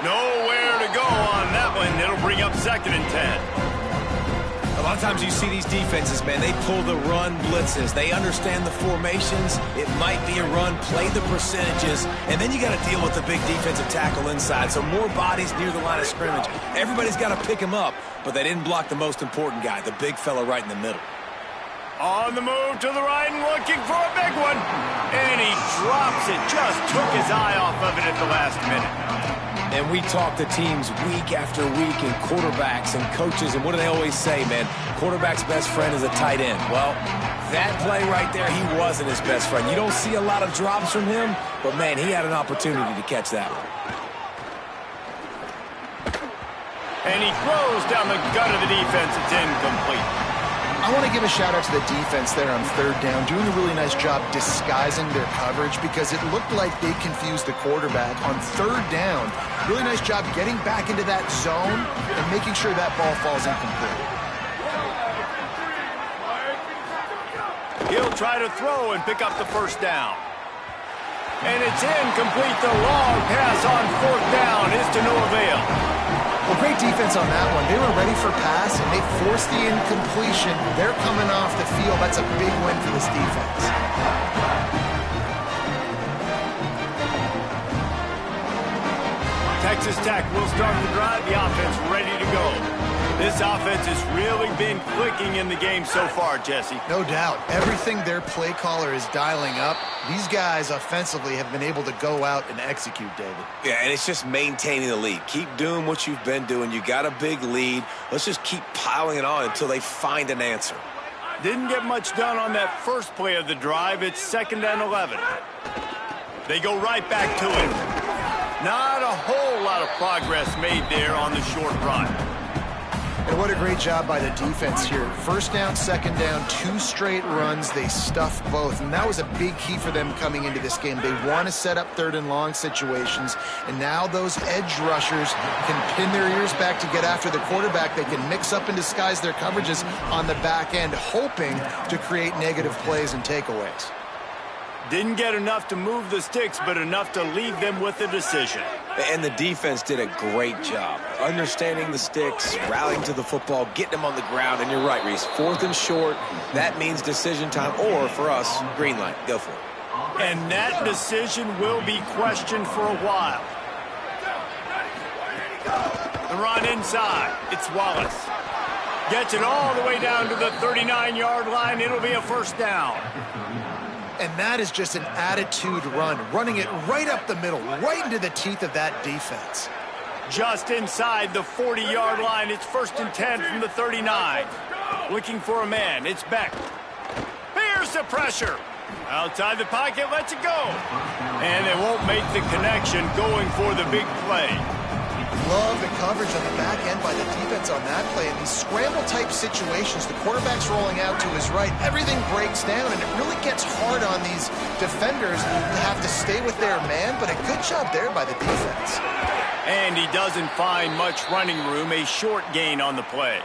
Nowhere to go on that one. It'll bring up 2nd and 10. A lot of times you see these defenses, man, they pull the run blitzes. They understand the formations. It might be a run, play the percentages, and then you got to deal with the big defensive tackle inside. So more bodies near the line of scrimmage. Everybody's got to pick him up, but they didn't block the most important guy, the big fella right in the middle. On the move to the right and looking for a big one. And he drops it. Just took his eye off of it at the last minute. And we talk to teams week after week and quarterbacks and coaches, and what do they always say, man? Quarterback's best friend is a tight end. Well, that play right there, he wasn't his best friend. You don't see a lot of drops from him, but, man, he had an opportunity to catch that one. And he throws down the gut of the defense. It's incomplete. I want to give a shout out to the defense there on 3rd down, doing a really nice job disguising their coverage because it looked like they confused the quarterback on 3rd down. Really nice job getting back into that zone and making sure that ball falls incomplete. He'll try to throw and pick up the 1st down. And it's incomplete. The long pass on 4th down is to no avail. Well, great defense on that one. They were ready for pass, and they forced the incompletion. They're coming off the field. That's a big win for this defense. Texas Tech will start the drive. The offense ready to go. This offense has really been clicking in the game so far, Jesse. No doubt. Everything their play caller is dialing up, these guys offensively have been able to go out and execute, David. Yeah, and it's just maintaining the lead. Keep doing what you've been doing. You got a big lead. Let's just keep piling it on until they find an answer. Didn't get much done on that first play of the drive. It's 2nd and 11. They go right back to it. Not a whole lot of progress made there on the short run. And what a great job by the defense here. 1st down, 2nd down, 2 straight runs. They stuffed both, and that was a big key for them coming into this game. They want to set up 3rd and long situations, and now those edge rushers can pin their ears back to get after the quarterback. They can mix up and disguise their coverages on the back end, hoping to create negative plays and takeaways. Didn't get enough to move the sticks, but enough to leave them with a decision. And the defense did a great job understanding the sticks, rallying to the football, getting them on the ground. And you're right, Reese, 4th and short, that means decision time, or for us, green light. Go for it. And that decision will be questioned for a while. The run inside. It's Wallace. Gets it all the way down to the 39-yard line. It'll be a 1st down. And that is just an attitude run, running it right up the middle, right into the teeth of that defense. Just inside the 40-yard line. It's 1st and 10 from the 39. Looking for a man. It's Beck. Here's the pressure. Outside the pocket, lets it go. And they won't make the connection going for the big play. Love the coverage on the back end by the defense on that play. In these scramble-type situations, the quarterback's rolling out to his right. Everything breaks down, and it really gets hard on these defenders to have to stay with their man, but a good job there by the defense. And he doesn't find much running room, a short gain on the play.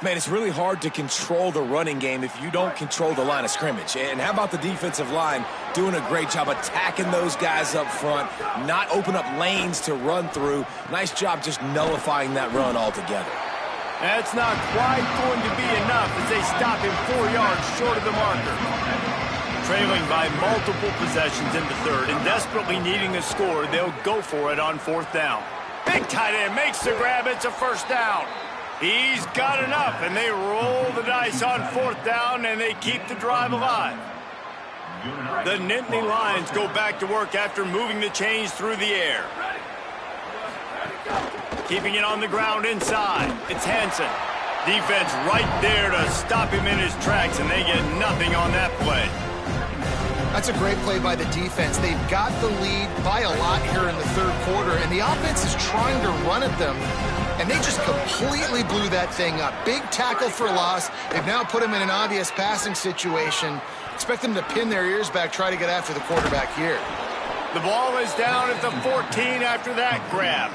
Man, it's really hard to control the running game if you don't control the line of scrimmage. And how about the defensive line doing a great job attacking those guys up front, not open up lanes to run through. Nice job just nullifying that run altogether. That's not quite going to be enough as they stop him 4 yards short of the marker. Trailing by multiple possessions in the 3rd and desperately needing a score, they'll go for it on 4th down. Big tight end makes the grab. It's a 1st down. He's got enough, and they roll the dice on 4th down, and they keep the drive alive. The Nittany Lions go back to work after moving the chains through the air. Keeping it on the ground inside. It's Hansen. Defense right there to stop him in his tracks, and they get nothing on that play. That's a great play by the defense. They've got the lead by a lot here in the 3rd quarter, and the offense is trying to run at them, and they just completely blew that thing up. Big tackle for loss. They've now put them in an obvious passing situation. Expect them to pin their ears back, try to get after the quarterback here. The ball is down at the 14 after that grab.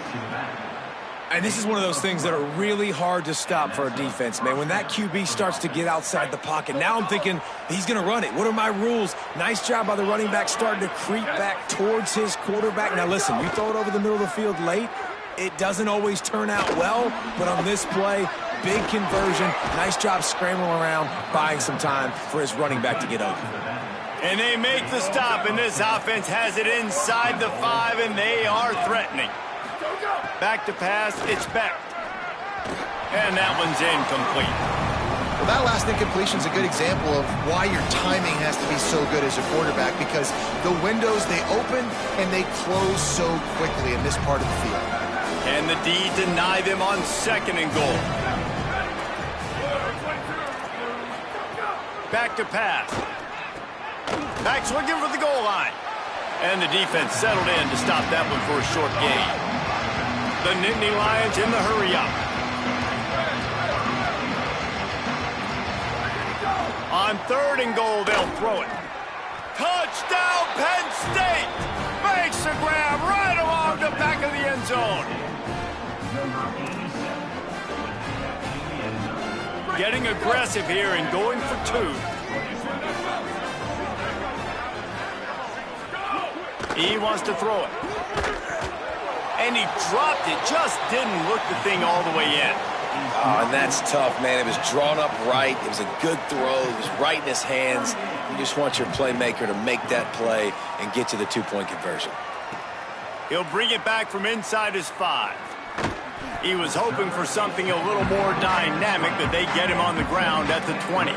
And this is one of those things that are really hard to stop for a defense, man. When that QB starts to get outside the pocket, now I'm thinking he's going to run it. What are my rules? Nice job by the running back starting to creep back towards his quarterback. Now listen, you throw it over the middle of the field late, it doesn't always turn out well, but on this play, big conversion. Nice job scrambling around, buying some time for his running back to get open. And they make the stop, and this offense has it inside the 5, and they are threatening. Back to pass, it's Beck. And that one's incomplete. Well, that last incompletion is a good example of why your timing has to be so good as a quarterback, because the windows, they open and they close so quickly in this part of the field. And the D deny them on 2nd and goal. Back to pass. Back's looking for the goal line. And the defense settled in to stop that one for a short gain. The Nittany Lions in the hurry-up. On 3rd and goal, they'll throw it. Touchdown, Penn State! Makes the grab right along the back of the end zone. Getting aggressive here and going for 2. He wants to throw it. And he dropped it. Just didn't look the thing all the way in. And that's tough, man. It was drawn up right. It was a good throw. It was right in his hands. You just want your playmaker to make that play and get to the 2-point conversion. He'll bring it back from inside his 5. He was hoping for something a little more dynamic, but they get him on the ground at the 20.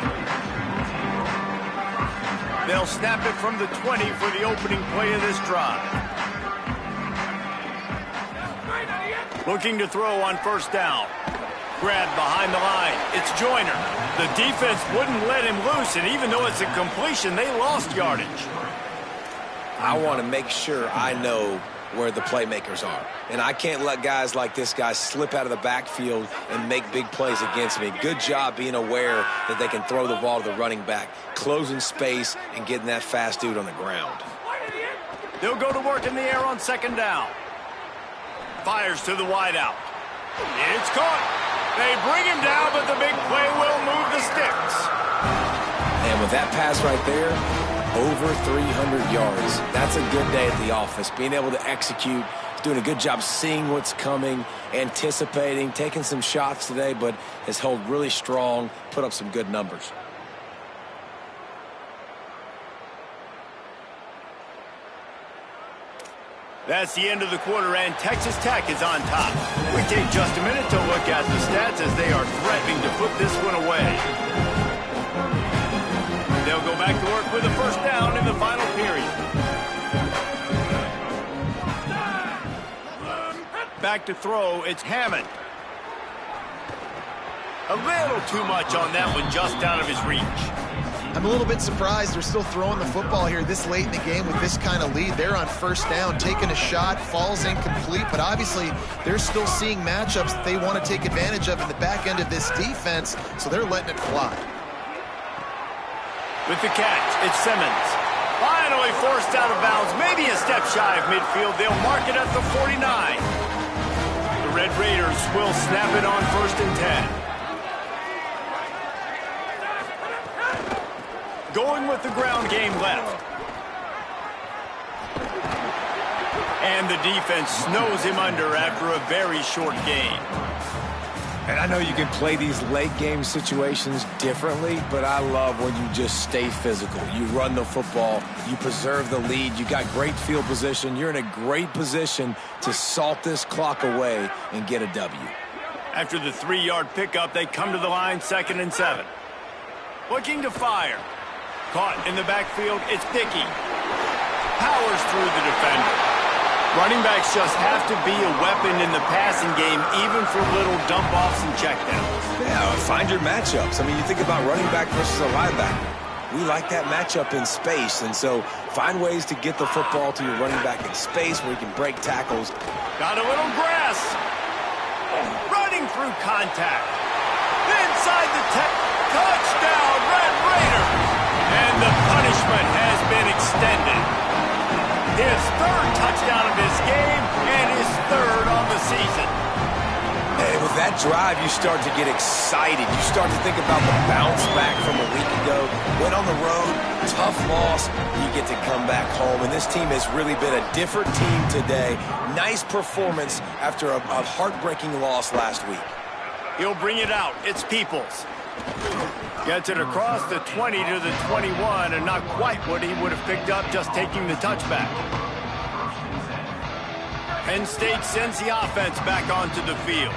They'll snap it from the 20 for the opening play of this drive. Looking to throw on 1st down. Grab behind the line. It's Joyner. The defense wouldn't let him loose, and even though it's a completion, they lost yardage. I want to make sure I know where the playmakers are. And I can't let guys like this guy slip out of the backfield and make big plays against me. Good job being aware that they can throw the ball to the running back, closing space and getting that fast dude on the ground. They'll go to work in the air on second down. Fires to the wideout. It's caught. They bring him down, but the big play will move the sticks. And with that pass right there, over 300 yards. That's a good day at the office. Being able to execute, doing a good job seeing what's coming, anticipating, taking some shots today, but has held really strong, put up some good numbers. That's the end of the quarter, and Texas Tech is on top. We take just a minute to look at the stats as they are threatening to put this one away. They'll go back to work with a first down in the final period. Back to throw, it's Hammond. A little too much on that one, just out of his reach. I'm a little bit surprised they're still throwing the football here this late in the game with this kind of lead. They're on first down, taking a shot, falls incomplete, but obviously they're still seeing matchups that they want to take advantage of in the back end of this defense, so they're letting it fly. With the catch, it's Simmons. Finally forced out of bounds, maybe a step shy of midfield. They'll mark it at the 49. The Red Raiders will snap it on 1st and 10. Going with the ground game left. And the defense snows him under after a very short game. And I know you can play these late game situations differently, but I love when you just stay physical. You run the football, you preserve the lead, you got great field position. You're in a great position to salt this clock away and get a W. After the 3-yard pickup, they come to the line 2nd and 7. Looking to fire. Caught in the backfield, it's Dickey. Powers through the defender. Running backs just have to be a weapon in the passing game, even for little dump-offs and checkdowns. Yeah, find your matchups. I mean, you think about running back versus a linebacker. We like that matchup in space, and so find ways to get the football to your running back in space where you can break tackles. Got a little grass. Running through contact. Inside the touchdown, Red Raiders. And the punishment has been extended. His 3rd touchdown of this game and his 3rd on the season. And with that drive, you start to get excited. You start to think about the bounce back from a week ago. Went on the road, tough loss, you get to come back home. And this team has really been a different team today. Nice performance after a heartbreaking loss last week. He'll bring it out. It's Peoples. Gets it across the 20 to the 21, and not quite what he would have picked up just taking the touchback. Penn State sends the offense back onto the field.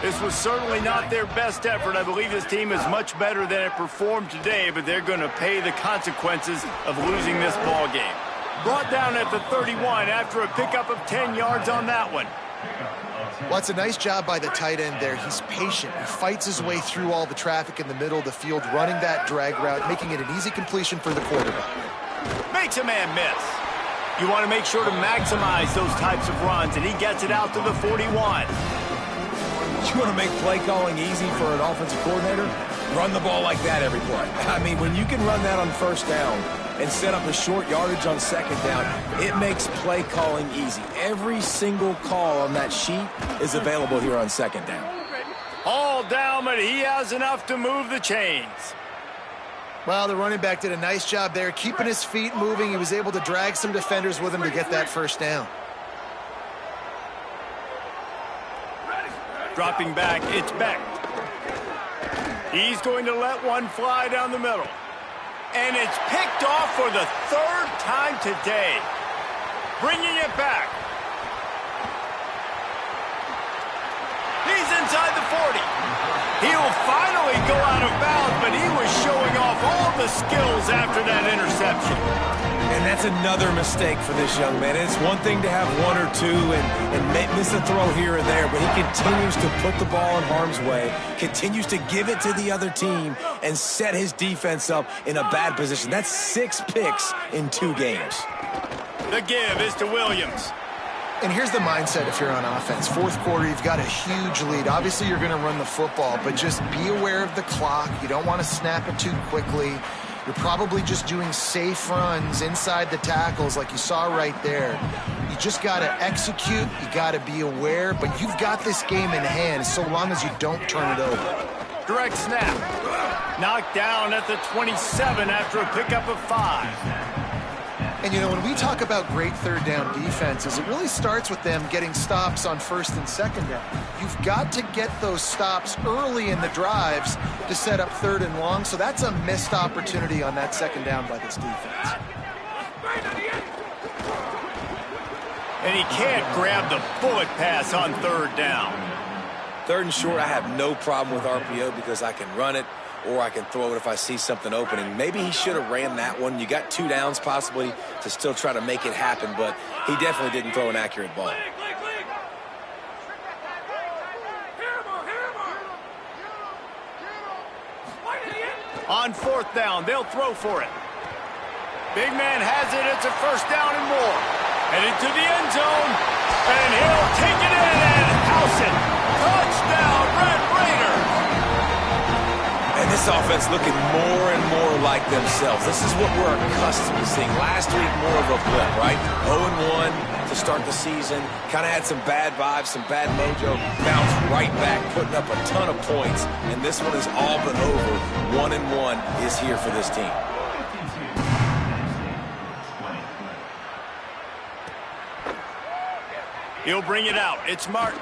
This was certainly not their best effort. I believe this team is much better than it performed today, but they're going to pay the consequences of losing this ball game. Brought down at the 31 after a pickup of 10 yards on that one. Well, it's a nice job by the tight end there. He's patient. He fights his way through all the traffic in the middle of the field, running that drag route, making it an easy completion for the quarterback. Makes a man miss. You want to make sure to maximize those types of runs, and he gets it out to the 41. You want to make play calling easy for an offensive coordinator? Run the ball like that every play. I mean, when you can run that on first down and set up a short yardage on second down, it makes play calling easy. Every single call on that sheet is available here on second down. All down, but he has enough to move the chains. Well, the running back did a nice job there, keeping his feet moving. He was able to drag some defenders with him to get that first down. Dropping back, it's Beck. He's going to let one fly down the middle. And it's picked off for the 3rd time today. Bringing it back. He's inside the 40. He'll finally go out of bounds, but he was showing off all the skills after that interception. And that's That's another mistake for this young man. It's one thing to have one or two and miss a throw here and there, but he continues to put the ball in harm's way, continues to give it to the other team, and set his defense up in a bad position. That's 6 picks in 2 games. The give is to Williams. And here's the mindset if you're on offense. Fourth quarter, you've got a huge lead. Obviously, you're going to run the football, but just be aware of the clock. You don't want to snap it too quickly. You're probably just doing safe runs inside the tackles like you saw right there. You just got to execute. You got to be aware, but you've got this game in hand so long as you don't turn it over. Direct snap. Knocked down at the 27 after a pickup of 5. And, you know, when we talk about great third down defenses, it really starts with them getting stops on first and second down. You've got to get those stops early in the drives to set up third and long, so that's a missed opportunity on that second down by this defense. And he can't grab the bullet pass on third down. Third and short, I have no problem with RPO because I can run it or I can throw it if I see something opening. Maybe he should have ran that one. You got 2 downs possibly to still try to make it happen, but he definitely didn't throw an accurate ball. On 4th down, they'll throw for it. Big man has it. It's a first down and more. Headed to the end zone, and he'll take it in and house it. Touchdown, Red Raiders. And this offense looking more and more like themselves. This is what we're accustomed to seeing. Last week, more of a blip, right? 0-1 to start the season. Kind of had some bad vibes, some bad mojo. Bounced right back, putting up a ton of points. And this one is all but over. 1-1 is here for this team. He'll bring it out. It's Martin.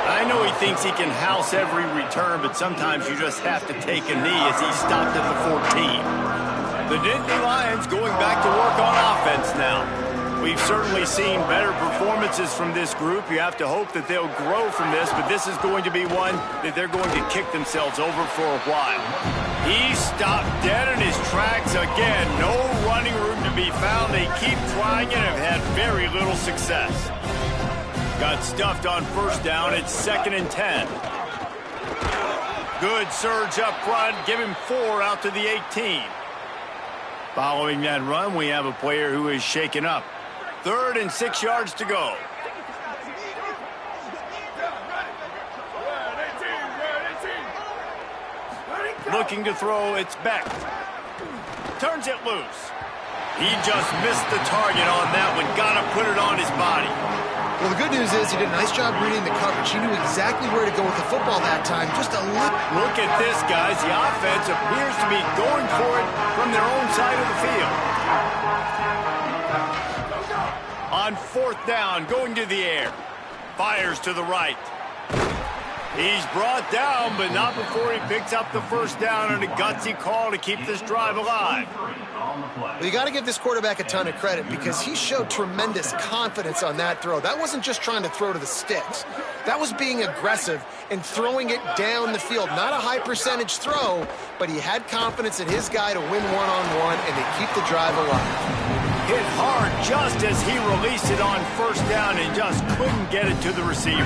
I know he thinks he can house every return, but sometimes you just have to take a knee as he stopped at the 14. The Nittany Lions going back to work on offense now. We've certainly seen better performances from this group. You have to hope that they'll grow from this, but this is going to be one that they're going to kick themselves over for a while. He stopped dead in his tracks again. No running room to be found. They keep trying it and have had very little success. Got stuffed on first down. It's 2nd and 10. Good surge up front. Give him 4 out to the 18. Following that run, we have a player who is shaken up. 3rd and 6 yards to go. Looking to throw, it's Beck. Turns it loose. He just missed the target on that one. Got to put it on his body. Well, the good news is he did a nice job reading the coverage. He knew exactly where to go with the football that time. Just a little. Look at this, guys. The offense appears to be going for it from their own side of the field. On 4th down, going to the air. Fires to the right. He's brought down, but not before he picks up the first down and a gutsy call to keep this drive alive. Well, you got to give this quarterback a ton of credit because he showed tremendous confidence on that throw. That wasn't just trying to throw to the sticks. That was being aggressive and throwing it down the field. Not a high percentage throw, but he had confidence in his guy to win one-on-one and to keep the drive alive. Hit hard just as he released it on first down and just couldn't get it to the receiver.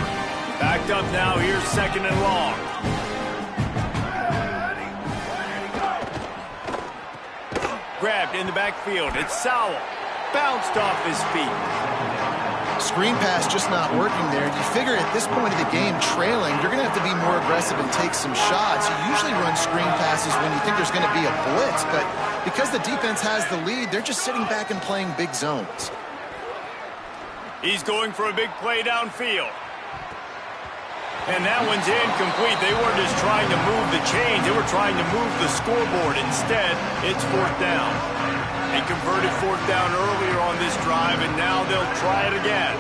Backed up now, here's 2nd and long. Grabbed in the backfield, it's Sowell. Bounced off his feet. Screen pass just not working there. You figure at this point of the game, trailing, you're going to have to be more aggressive and take some shots. You usually run screen passes when you think there's going to be a blitz, but because the defense has the lead, they're just sitting back and playing big zones. He's going for a big play downfield. And that one's incomplete. They weren't just trying to move the chains. They were trying to move the scoreboard. Instead, it's 4th down. They converted 4th down earlier on this drive, and now they'll try it again.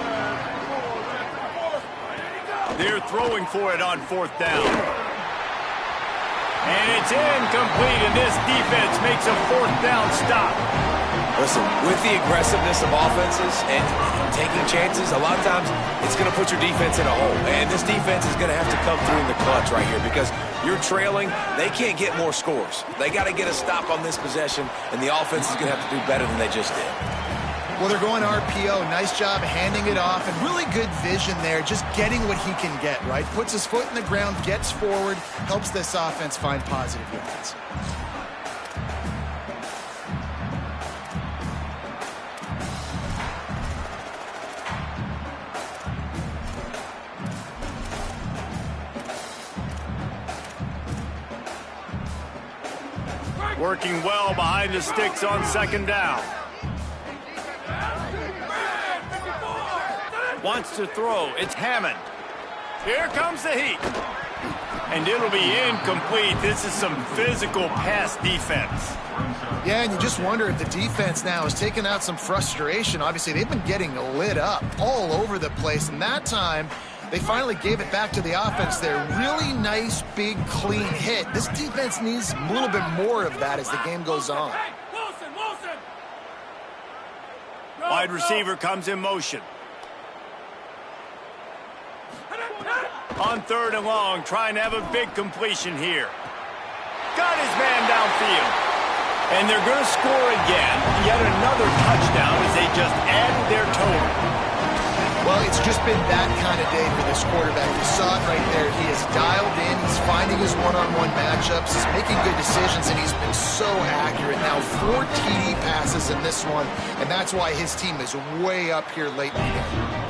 They're throwing for it on 4th down. And it's incomplete, and this defense makes a 4th down stop. Listen, with the aggressiveness of offenses and taking chances, a lot of times it's going to put your defense in a hole. And this defense is going to have to come through in the clutch right here because you're trailing. They can't get more scores. They got to get a stop on this possession, and the offense is going to have to do better than they just did. Well, they're going RPO. Nice job handing it off, and really good vision there, just getting what he can get, right? Puts his foot in the ground, gets forward, helps this offense find positive yards. Working well behind the sticks on second down. Wants to throw. It's Hammond. Here comes the heat. And it'll be incomplete. This is some physical pass defense. Yeah, and you just wonder if the defense now has taken out some frustration. Obviously, they've been getting lit up all over the place. And that time, they finally gave it back to the offense there. Really nice, big, clean hit. This defense needs a little bit more of that as the game goes on. Wide receiver comes in motion. On third and long, trying to have a big completion here. Got his man downfield. And they're going to score again. Yet another touchdown as they just added their total. Well, it's just been that kind of day for this quarterback. You saw it right there. He is dialed in. He's finding his one-on-one matchups. He's making good decisions, and he's been so accurate. Now 4 TD passes in this one, and that's why his team is way up here late in the game.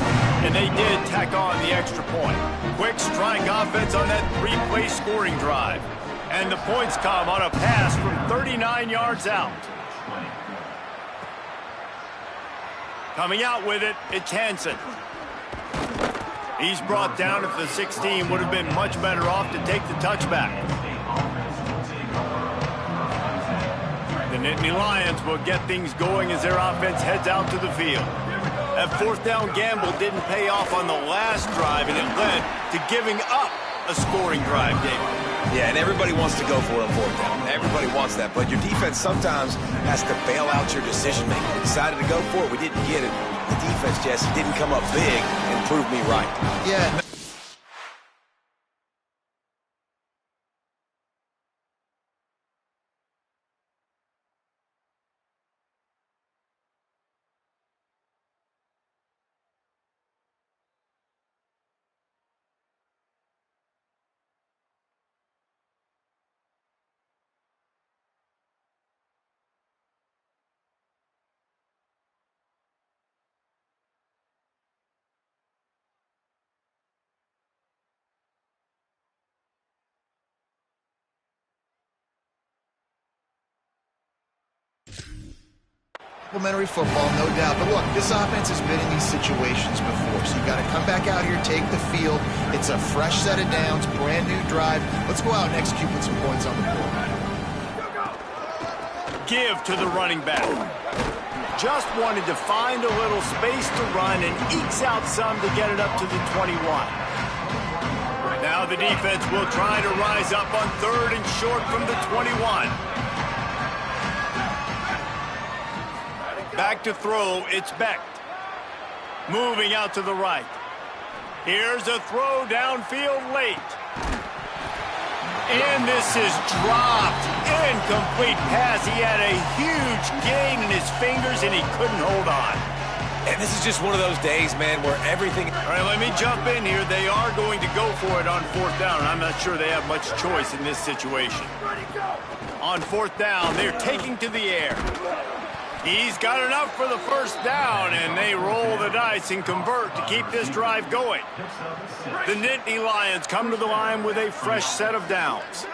And they did tack on the extra point. Quick strike offense on that 3-play scoring drive. And the points come on a pass from 39 yards out. Coming out with it, it's Hansen. He's brought down at the 16. Would have been much better off to take the touchback. The Nittany Lions will get things going as their offense heads out to the field. That fourth down gamble didn't pay off on the last drive, and it led to giving up a scoring drive, David. Yeah, and everybody wants to go for it on fourth down. Everybody wants that, but your defense sometimes has to bail out your decision-making. We decided to go for it. We didn't get it. The defense, Jesse, didn't come up big and prove me right. Yeah. Complementary football, no doubt. But look, this offense has been in these situations before, so you got to come back out here, take the field. It's a fresh set of downs, brand new drive. Let's go out and execute with some points on the board. Give to the running back. Just wanted to find a little space to run and ekes out some to get it up to the 21. Now the defense will try to rise up on third and short from the 21. Back to throw, it's Becht. Moving out to the right. Here's a throw downfield late. And this is dropped. Incomplete pass. He had a huge gain in his fingers, and he couldn't hold on. And this is just one of those days, man, where everything... All right, let me jump in here. They are going to go for it on fourth down, and I'm not sure they have much choice in this situation. On fourth down, they're taking to the air. He's got enough for the first down, and they roll the dice and convert to keep this drive going. The Nittany Lions come to the line with a fresh set of downs.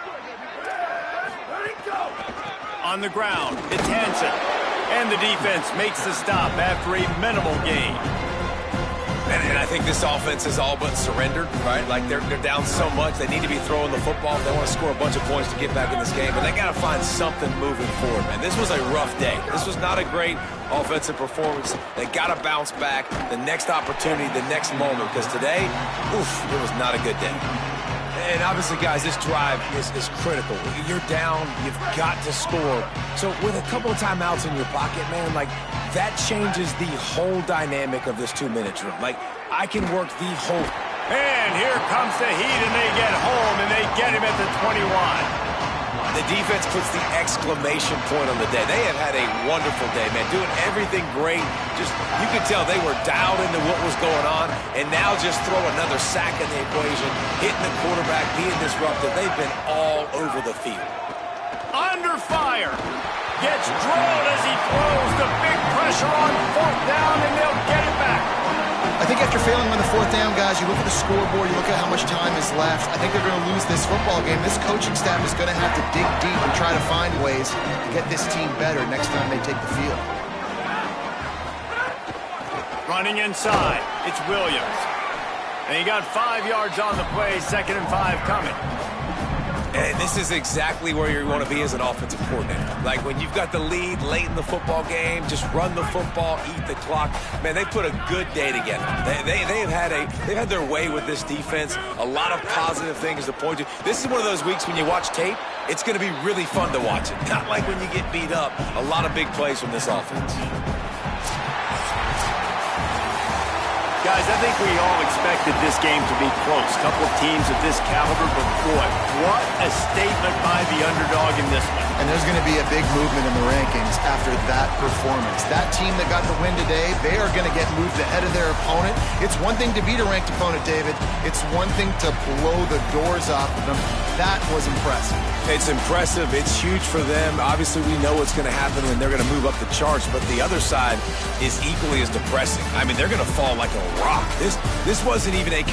On the ground, it's Hansen. And the defense makes the stop after a minimal gain. And I think this offense is all but surrendered, right? Like, they're down so much, they need to be throwing the football. They want to score a bunch of points to get back in this game, but they got to find something moving forward, man. This was a rough day. This was not a great offensive performance. They got to bounce back the next opportunity, the next moment, because today, oof, it was not a good day. And obviously, guys, this drive is critical. You're down, you've got to score. So with a couple of timeouts in your pocket, man, like, that changes the whole dynamic of this 2-minute drill. Like, I can work the whole... And here comes the heat, and they get home, and they get him at the 21. The defense puts the exclamation point on the day. They have had a wonderful day, man, doing everything great. Just, you could tell they were dialed into what was going on, and now just throw another sack in the equation, hitting the quarterback, being disruptive. They've been all over the field. Under fire. Gets drilled as he throws the big pressure on 4th down, and they'll get it back. I think after failing on the 4th down, guys, you look at the scoreboard, you look at how much time is left. I think they're going to lose this football game. This coaching staff is going to have to dig deep and try to find ways to get this team better next time they take the field. Running inside, it's Williams. And he got 5 yards on the play, 2nd and 5 coming. And this is exactly where you want to be as an offensive coordinator. Like, when you've got the lead late in the football game, just run the football, eat the clock. Man, they put a good day together. They've had their way with this defense. A lot of positive things to point to. This is one of those weeks when you watch tape, it's going to be really fun to watch it. Not like when you get beat up. A lot of big plays from this offense. Guys, I think we all expected this game to be close. Couple of teams of this caliber, but boy, what a statement by the underdog in this one. And there's going to be a big movement in the rankings after that performance. That team that got the win today, they are going to get moved ahead of their opponent. It's one thing to beat a ranked opponent, David. It's one thing to blow the doors off of them. That was impressive. It's impressive. It's huge for them. Obviously, we know what's going to happen when they're going to move up the charts, but the other side is equally as depressing. I mean, they're going to fall like a rock. This wasn't even a